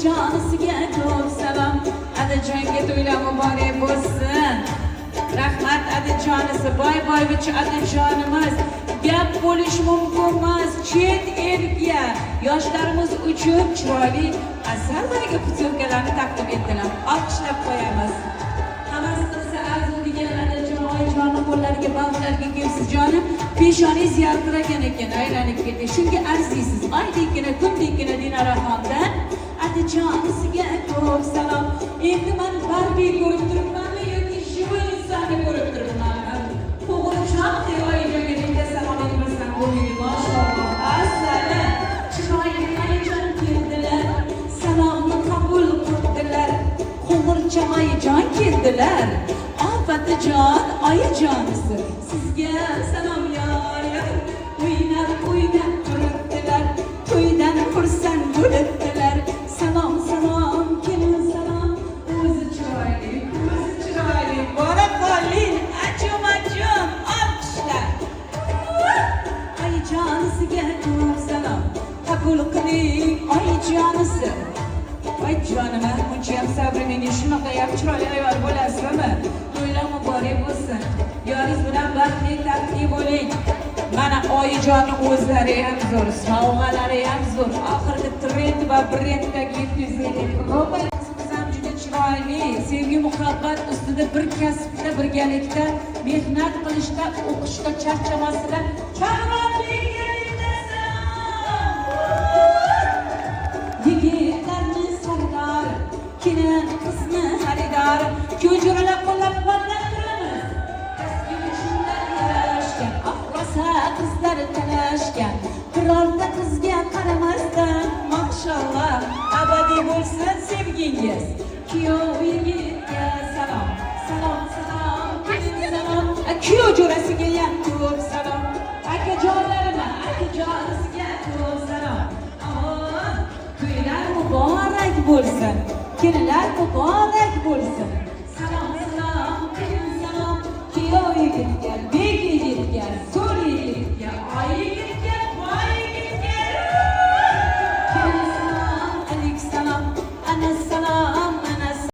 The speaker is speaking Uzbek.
Adajonisiga ko'p salom. Adajonga to'ylar muborak bo'lsin. Rahmat Adajonisi, boy-boyvich Adajonimiz. Gap bo'lish mumkin emas, chet elga yoshlarimiz uchun chiroyli asarlarga putyovkalarni taqdim etdilar. Olqishlab qo'yamiz. Hammasi arziydigan Adajon oyijonim qo'llariga bag'larga kelsiz jonim. Peshoningiz yaltiragan ekan, aylanib ketdi. Shunga arziysiz. Oydekkina, kundekkina Dinoraxondan Adajonisiga ko'p salom. Endi men Barbie ko'rib turibmanmi yoki живой insonni ko'rib turibmanmi? Qo'g'irchoq deb oyijonga menga salom etmasdan bo'lmaydi. Mashalloh. Asli chiroyli oyijon keldilar. Salomni qabul qildilar. Qo'g'irchoq oyijon keldilar. Otajon, oyijonisi. Sizga salom yor. O'ynab turibdilar. To'ydan xursand bo'libdilar. Salom, kelin salom. O'zi chiroyli. Bora qoling. Ajum, olqishlar. Oyijonisiga ko'p salom. Qabul qiling, oyijonisi. Voy jonim, buncha ham sabringiz shunaqa ham chiroyli ayol bo'lasizmi? To'ylar muborak bo'lsin. Yoringiz bilan baxtli taqdi bo'ling. Mana oyijonning o'zlari ham zo'r, sovg'alari ham zo'r. Oxirgi trend va brenddagi 700 robotimiz ham juda chiroyli. Sevgi, muhabbat ustida bir kasbda, birgalikda mehnat qilishda, o'qishda charchamasdan kamroqlikka yigitlarni sardor, kelin qizni xaridor, ko'juralar qo'llab-quvvatlab turamiz. Kasbiga shunday yarashgan, rosa qizlar talashgan, birorta qizga qaramasdan, mashalloh, abadiy bo'lsin sevgingiz. Kuyov yigitga salom, kelin salom, kuyov jo'rasiga ham ko'p salom, akajonlarima, akajonisiga ko'p salom. To'ylar muborak bo'lsin, kelinlar muborak bo'lsin. Salom, kelin salom, kuyov yigitga,